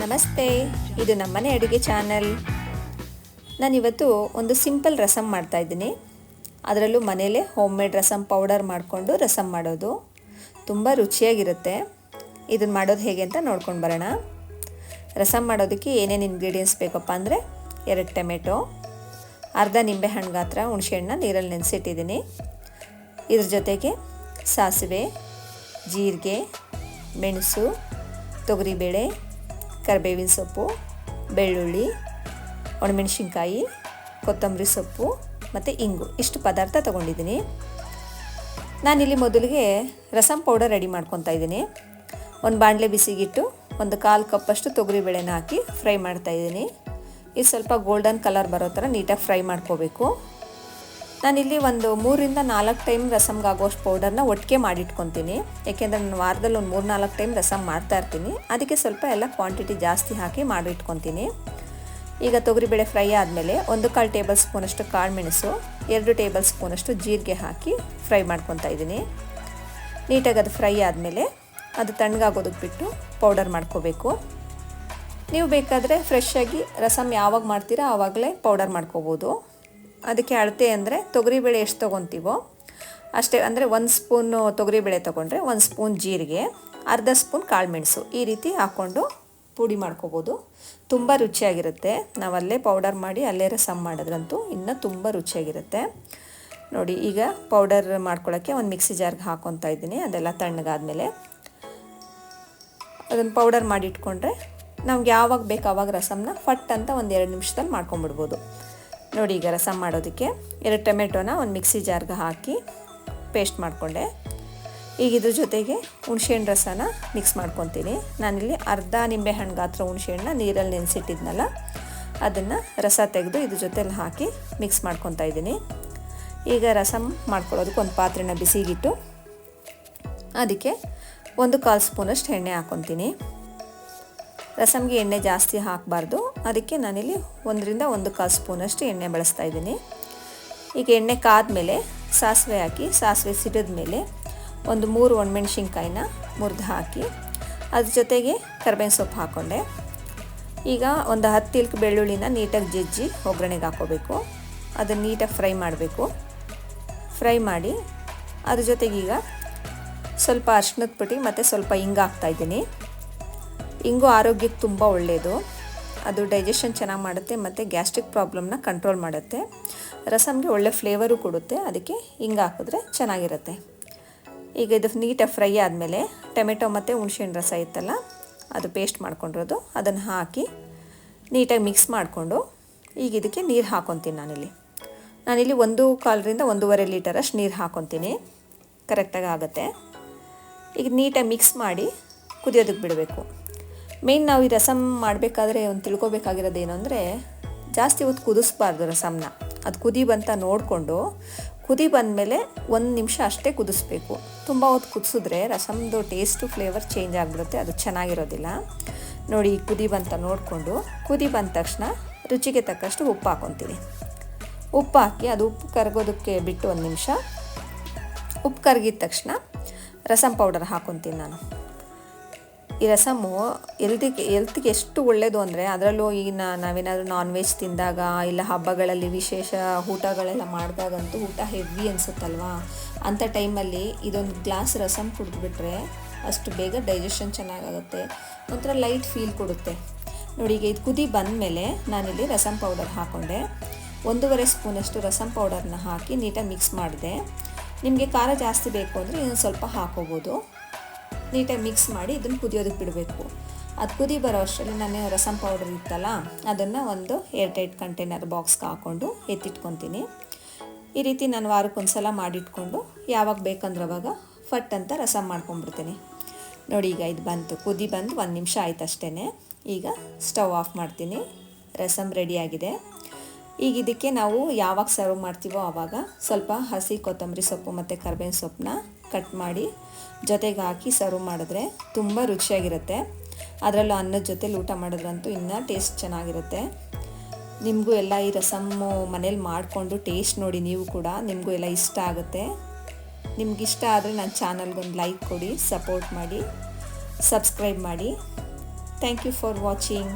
ನಮಸ್ತೆ, ಇದು ನಮ್ಮನೆ ಅಡುಗೆ ಚಾನಲ್. ನಾನಿವತ್ತು ಒಂದು ಸಿಂಪಲ್ ರಸಮ್ ಮಾಡ್ತಾಯಿದ್ದೀನಿ. ಅದರಲ್ಲೂ ಮನೇಲೇ ಹೋಮ್ ಮೇಡ್ ರಸಮ್ ಪೌಡರ್ ಮಾಡಿಕೊಂಡು ರಸಮ್ ಮಾಡೋದು ತುಂಬ ರುಚಿಯಾಗಿರುತ್ತೆ. ಇದನ್ನು ಮಾಡೋದು ಹೇಗೆ ಅಂತ ನೋಡ್ಕೊಂಡು ಬರೋಣ. ರಸಮ್ ಮಾಡೋದಕ್ಕೆ ಏನೇನು ಇಂಗ್ರೀಡಿಯೆಂಟ್ಸ್ ಬೇಕಪ್ಪ ಅಂದರೆ 2 ಟೊಮೆಟೊ, ಅರ್ಧ ನಿಂಬೆಹಣ್ಣು ಗಾತ್ರ ಹುಣಸೆಹಣ್ಣು ನೀರಲ್ಲಿ ನೆನೆಸಿಟ್ಟಿದ್ದೀನಿ. ಇದ್ರ ಜೊತೆಗೆ ಸಾಸಿವೆ, ಜೀರಿಗೆ, ಮೆಣಸು, ತೊಗರಿಬೇಳೆ, ಕರಿಬೇವಿನ ಸೊಪ್ಪು, ಬೆಳ್ಳುಳ್ಳಿ, ಒಣಮೆಣಸಿನ್ಕಾಯಿ, ಕೊತ್ತಂಬರಿ ಸೊಪ್ಪು ಮತ್ತು ಇಂಗು ಇಷ್ಟು ಪದಾರ್ಥ ತೊಗೊಂಡಿದ್ದೀನಿ. ನಾನಿಲ್ಲಿ ಮೊದಲಿಗೆ ರಸಮ್ ಪೌಡರ್ ರೆಡಿ ಮಾಡ್ಕೊತಾ ಇದ್ದೀನಿ. ಒಂದು ಬಾಣಲೆ ಬಿಸಿಗಿಟ್ಟು 1/4 ಕಪ್ಪಷ್ಟು ತೊಗರಿಬೇಳೆನ ಹಾಕಿ ಫ್ರೈ ಮಾಡ್ತಾಯಿದ್ದೀನಿ. ಇದು ಸ್ವಲ್ಪ ಗೋಲ್ಡನ್ ಕಲರ್ ಬರೋ ಥರ ನೀಟಾಗಿ ಫ್ರೈ ಮಾಡ್ಕೋಬೇಕು. ನಾನಿಲ್ಲಿ ಒಂದು 3ರಿಂದ 4 ಟೈಮ್ ರಸಮ್ಗೆ ಆಗೋಷ್ಟು ಪೌಡರ್ನ ಒಟ್ಟಿಗೆ ಮಾಡಿಟ್ಕೊತೀನಿ. ಏಕೆಂದರೆ ನಾನು ವಾರದಲ್ಲಿ ಒಂದು 3-4 ಟೈಮ್ ರಸಮ್ ಮಾಡ್ತಾಯಿರ್ತೀನಿ. ಅದಕ್ಕೆ ಸ್ವಲ್ಪ ಎಲ್ಲ ಕ್ವಾಂಟಿಟಿ ಜಾಸ್ತಿ ಹಾಕಿ ಮಾಡಿಟ್ಕೊತೀನಿ. ಈಗ ತೊಗರಿಬೇಳೆ ಫ್ರೈ ಆದಮೇಲೆ 1/4 ಟೇಬಲ್ ಸ್ಪೂನಷ್ಟು ಕಾಳು ಮೆಣಸು, 2 ಟೇಬಲ್ ಸ್ಪೂನಷ್ಟು ಜೀರಿಗೆ ಹಾಕಿ ಫ್ರೈ ಮಾಡ್ಕೊತಾ ಇದ್ದೀನಿ. ನೀಟಾಗಿ ಅದು ಫ್ರೈ ಆದಮೇಲೆ ಅದು ತಣ್ಣಗಾಗೋದಕ್ಕೆ ಬಿಟ್ಟು ಪೌಡರ್ ಮಾಡ್ಕೋಬೇಕು. ನೀವು ಬೇಕಾದರೆ ಫ್ರೆಶ್ಶಾಗಿ ರಸಮ್ ಯಾವಾಗ ಮಾಡ್ತೀರಾ ಆವಾಗಲೇ ಪೌಡರ್ ಮಾಡ್ಕೋಬೋದು. ಅದಕ್ಕೆ ಅಳತೆ ಅಂದರೆ ತೊಗರಿಬೇಳೆ ಎಷ್ಟು ತೊಗೊತೀವೋ ಅಷ್ಟೇ, ಅಂದರೆ 1 ಸ್ಪೂನು ತೊಗರಿಬೇಳೆ ತೊಗೊಂಡ್ರೆ 1 ಸ್ಪೂನ್ ಜೀರಿಗೆ, ಅರ್ಧ ಸ್ಪೂನ್ ಕಾಳು ಮೆಣಸು ಈ ರೀತಿ ಹಾಕ್ಕೊಂಡು ಪುಡಿ ಮಾಡ್ಕೋಬೋದು. ತುಂಬ ರುಚಿಯಾಗಿರುತ್ತೆ. ನಾವು ಅಲ್ಲೇ ಪೌಡರ್ ಮಾಡಿ ಅಲ್ಲೇ ರಸಮ್ ಮಾಡಿದ್ರಂತೂ ಇನ್ನೂ ತುಂಬ ರುಚಿಯಾಗಿರುತ್ತೆ. ನೋಡಿ, ಈಗ ಪೌಡರ್ ಮಾಡ್ಕೊಳ್ಳೋಕ್ಕೆ ಒಂದು ಮಿಕ್ಸಿ ಜಾರ್ಗೆ ಹಾಕ್ಕೊತಾ ಇದ್ದೀನಿ. ಅದೆಲ್ಲ ತಣ್ಣಗಾದ್ಮೇಲೆ ಅದನ್ನು ಪೌಡರ್ ಮಾಡಿಟ್ಕೊಂಡ್ರೆ ನಮ್ಗೆ ಯಾವಾಗ ಬೇಕು ಆವಾಗ ರಸಮ್ನ ಫಟ್ ಅಂತ 1-2 ನಿಮಿಷದಲ್ಲಿ ಮಾಡ್ಕೊಂಬಿಡ್ಬೋದು. ನೋಡಿ, ಈಗ ರಸಮ್ ಮಾಡೋದಕ್ಕೆ 2 ಟೊಮೆಟೊನ ಒಂದು ಮಿಕ್ಸಿ ಜಾರ್ಗೆ ಹಾಕಿ ಪೇಸ್ಟ್ ಮಾಡಿಕೊಂಡೆ. ಈಗ ಇದ್ರ ಜೊತೆಗೆ ಹುಣಸೆಹಣ್ಣು ರಸನ ಮಿಕ್ಸ್ ಮಾಡ್ಕೊತೀನಿ. ನಾನಿಲ್ಲಿ ಅರ್ಧ ನಿಂಬೆಹಣ್ಣು ಗಾತ್ರ ಹುಣಸೆಹಣ್ಣನ್ನ ನೀರಲ್ಲಿ ನೆನೆಸಿಟ್ಟಿದ್ನಲ್ಲ ಅದನ್ನು ರಸ ತೆಗೆದು ಇದ್ರ ಜೊತೆಲಿ ಹಾಕಿ ಮಿಕ್ಸ್ ಮಾಡ್ಕೊತಾ ಇದ್ದೀನಿ. ಈಗ ರಸಮ್ ಮಾಡ್ಕೊಳ್ಳೋದಕ್ಕೆ ಒಂದು ಪಾತ್ರೆನ ಬಿಸಿಗಿಟ್ಟು ಅದಕ್ಕೆ 1/4 ಸ್ಪೂನಷ್ಟು ಎಣ್ಣೆ ಹಾಕ್ಕೊತೀನಿ. ರಸಮ್ಗೆ ಎಣ್ಣೆ ಜಾಸ್ತಿ ಹಾಕಬಾರ್ದು, ಅದಕ್ಕೆ ನಾನಿಲ್ಲಿ 1ರಿಂದ 1/4 ಸ್ಪೂನಷ್ಟು ಎಣ್ಣೆ ಬಳಸ್ತಾ ಇದ್ದೀನಿ. ಈಗ ಎಣ್ಣೆ ಕಾದ್ಮೇಲೆ ಸಾಸಿವೆ ಹಾಕಿ, ಸಾಸಿವೆ ಸಿಡಿದ ಮೇಲೆ 3 ಒಣಮೆಣ್ಸಿನ್ಕಾಯಿನ ಮುರಿದು ಹಾಕಿ ಅದ್ರ ಜೊತೆಗೆ ಕರಿಬೇವಿನ ಸೊಪ್ಪು ಹಾಕ್ಕೊಂಡೆ. ಈಗ ಒಂದು 10 ಇಲ್ಕ್ ಬೆಳ್ಳುಳ್ಳಿನ ನೀಟಾಗಿ ಜಜ್ಜಿ ಒಗ್ಗರಣೆಗೆ ಹಾಕ್ಕೋಬೇಕು. ಅದನ್ನು ನೀಟಾಗಿ ಫ್ರೈ ಮಾಡಬೇಕು. ಫ್ರೈ ಮಾಡಿ ಅದ್ರ ಜೊತೆಗೀಗ ಸ್ವಲ್ಪ ಅರಿಶಿಣದ ಪುಡಿ ಮತ್ತು ಸ್ವಲ್ಪ ಹಿಂಗೆ ಹಾಕ್ತಾಯಿದ್ದೀನಿ. ಇಂಗು ಆರೋಗ್ಯಕ್ಕೆ ತುಂಬ ಒಳ್ಳೆಯದು. ಅದು ಡೈಜೆಷನ್ ಚೆನ್ನಾಗಿ ಮಾಡುತ್ತೆ ಮತ್ತು ಗ್ಯಾಸ್ಟ್ರಿಕ್ ಪ್ರಾಬ್ಲಮ್ನ ಕಂಟ್ರೋಲ್ ಮಾಡುತ್ತೆ. ರಸಮ್ಗೆ ಒಳ್ಳೆ ಫ್ಲೇವರು ಕೊಡುತ್ತೆ. ಅದಕ್ಕೆ ಹಿಂಗೆ ಹಾಕಿದ್ರೆ ಚೆನ್ನಾಗಿರುತ್ತೆ. ಈಗ ಇದು ನೀಟಾಗಿ ಫ್ರೈ ಆದಮೇಲೆ ಟೊಮೆಟೊ ಮತ್ತು ಹುಣಸೆಹಣ್ಣು ರಸ ಇತ್ತಲ್ಲ ಅದು ಪೇಸ್ಟ್ ಮಾಡ್ಕೊಂಡಿರೋದು ಅದನ್ನು ಹಾಕಿ ನೀಟಾಗಿ ಮಿಕ್ಸ್ ಮಾಡಿಕೊಂಡು ಈಗ ಇದಕ್ಕೆ ನೀರು ಹಾಕ್ಕೊತೀನಿ. ನಾನಿಲ್ಲಿ 1.25ರಿಂದ 1.5 ಲೀಟರಷ್ಟು ನೀರು ಹಾಕ್ಕೊತೀನಿ. ಕರೆಕ್ಟಾಗಿ ಆಗುತ್ತೆ. ಈಗ ನೀಟಾಗಿ ಮಿಕ್ಸ್ ಮಾಡಿ ಕುದಿಯೋದಕ್ಕೆ ಬಿಡಬೇಕು. ಮೇಯ್ನ್ ನಾವು ಈ ರಸಮ್ ಮಾಡಬೇಕಾದ್ರೆ ಒಂದು ತಿಳ್ಕೊಬೇಕಾಗಿರೋದೇನು ಅಂದರೆ ಜಾಸ್ತಿ ಹೊತ್ತು ಕುದಿಸ್ಬಾರ್ದು ರಸಮ್ನ. ಅದು ಕುದಿ ಬಂತ ನೋಡಿಕೊಂಡು ಕುದಿ ಬಂದಮೇಲೆ 1 ನಿಮಿಷ ಅಷ್ಟೇ ಕುದಿಸ್ಬೇಕು. ತುಂಬ ಹೊತ್ತು ಕುದಿಸಿದ್ರೆ ರಸಮ್ದು ಟೇಸ್ಟು ಫ್ಲೇವರ್ ಚೇಂಜ್ ಆಗಿಬಿಡುತ್ತೆ, ಅದು ಚೆನ್ನಾಗಿರೋದಿಲ್ಲ. ನೋಡಿ, ಕುದಿ ಬಂತ ನೋಡಿಕೊಂಡು ಕುದಿ ಬಂದ ತಕ್ಷಣ ರುಚಿಗೆ ತಕ್ಕಷ್ಟು ಉಪ್ಪು ಹಾಕ್ಕೊತೀನಿ. ಉಪ್ಪು ಹಾಕಿ ಅದು ಉಪ್ಪು ಕರಗೋದಕ್ಕೆ ಬಿಟ್ಟು 1 ನಿಮಿಷ. ಉಪ್ಪು ಕರಗಿದ ತಕ್ಷಣ ರಸಮ್ ಪೌಡರ್ ಹಾಕ್ಕೊತೀನಿ ನಾನು. ಈ ರಸಮ್ಮು ಎಲ್ತಿಗೆ ಎಷ್ಟು ಒಳ್ಳೆಯದು ಅಂದರೆ, ಅದರಲ್ಲೂ ಈಗ ನಾವೇನಾದರೂ ನಾನ್ ವೆಜ್ ತಿಂದಾಗ ಇಲ್ಲ ಹಬ್ಬಗಳಲ್ಲಿ ವಿಶೇಷ ಊಟಗಳೆಲ್ಲ ಮಾಡಿದಾಗಂತೂ ಊಟ ಹೆವಿ ಅನಿಸುತ್ತಲ್ವಾ, ಅಂಥ ಟೈಮಲ್ಲಿ ಇದೊಂದು ಗ್ಲಾಸ್ ರಸಮ್ ಕುಡಿದ್ಬಿಟ್ರೆ ಅಷ್ಟು ಬೇಗ ಡೈಜೆಷನ್ ಚೆನ್ನಾಗಾಗುತ್ತೆ, ಒಂಥರ ಲೈಟ್ ಫೀಲ್ ಕೊಡುತ್ತೆ. ನೋಡಿ, ಈಗ ಇದು ಕುದಿ ಬಂದಮೇಲೆ ನಾನಿಲ್ಲಿ ರಸಮ್ ಪೌಡರ್ ಹಾಕ್ಕೊಂಡೆ. 1.5 ಸ್ಪೂನಷ್ಟು ರಸಮ್ ಪೌಡರ್ನ ಹಾಕಿ ನೀಟಾಗಿ ಮಿಕ್ಸ್ ಮಾಡಿದೆ. ನಿಮಗೆ ಖಾರ ಜಾಸ್ತಿ ಬೇಕು ಅಂದರೆ ಇನ್ನೊಂದು ಸ್ವಲ್ಪ ಹಾಕೋಬೋದು. ನೀಟಾಗಿ ಮಿಕ್ಸ್ ಮಾಡಿ ಇದನ್ನು ಕುದಿಯೋದಕ್ಕೆ ಬಿಡಬೇಕು. ಅದು ಕುದಿ ಬರೋ ಅಷ್ಟರಲ್ಲಿ ನಾನು ರಸಮ್ ಪೌಡರ್ ಇತ್ತಲ್ಲ ಅದನ್ನು ಒಂದು ಏರ್ಟೈಟ್ ಕಂಟೈನರ್ ಬಾಕ್ಸ್ಗೆ ಹಾಕ್ಕೊಂಡು ಎತ್ತಿಟ್ಕೊತೀನಿ. ಈ ರೀತಿ ನಾನು ವಾರಕ್ಕೊಂದು ಸಲ ಮಾಡಿಟ್ಕೊಂಡು ಯಾವಾಗ ಬೇಕಂದ್ರೆ ಅವಾಗ ಫಟ್ ಅಂತ ರಸಮ್ ಮಾಡ್ಕೊಂಡ್ಬಿಡ್ತೀನಿ. ನೋಡಿ, ಈಗ ಇದು ಬಂತು, ಕುದಿ ಬಂದು 1 ನಿಮಿಷ ಆಯ್ತು ಅಷ್ಟೇ. ಈಗ ಸ್ಟವ್ ಆಫ್ ಮಾಡ್ತೀನಿ. ರಸಮ್ ರೆಡಿಯಾಗಿದೆ. ಈಗ ಇದಕ್ಕೆ ನಾವು ಯಾವಾಗ ಸರ್ವ್ ಮಾಡ್ತೀವೋ ಆವಾಗ ಸ್ವಲ್ಪ ಹಸಿ ಕೊತ್ತಂಬರಿ ಸೊಪ್ಪು ಮತ್ತು ಕರಿಬೇವಿನ ಸೊಪ್ಪನ್ನ ಕಟ್ ಮಾಡಿ ಜೊತೆಗೆ ಹಾಕಿ ಸರ್ವ್ ಮಾಡಿದ್ರೆ ತುಂಬ ರುಚಿಯಾಗಿರುತ್ತೆ. ಅದರಲ್ಲೂ ಅನ್ನದ ಜೊತೆಲಿ ಊಟ ಮಾಡಿದ್ರಂತೂ ಇನ್ನೂ ಟೇಸ್ಟ್ ಚೆನ್ನಾಗಿರುತ್ತೆ. ನಿಮಗೂ ಎಲ್ಲ ಈ ರಸಮ್ಮು ಮನೇಲಿ ಮಾಡಿಕೊಂಡು ಟೇಸ್ಟ್ ನೋಡಿ, ನೀವು ಕೂಡ ನಿಮಗೂ ಎಲ್ಲ ಇಷ್ಟ ಆಗುತ್ತೆ. ನಿಮ್ಗೆ ಇಷ್ಟ ಆದರೆ ನನ್ನ ಚಾನಲ್ಗೊಂದು ಲೈಕ್ ಕೊಡಿ, ಸಪೋರ್ಟ್ ಮಾಡಿ, ಸಬ್ಸ್ಕ್ರೈಬ್ ಮಾಡಿ. Thank you for watching.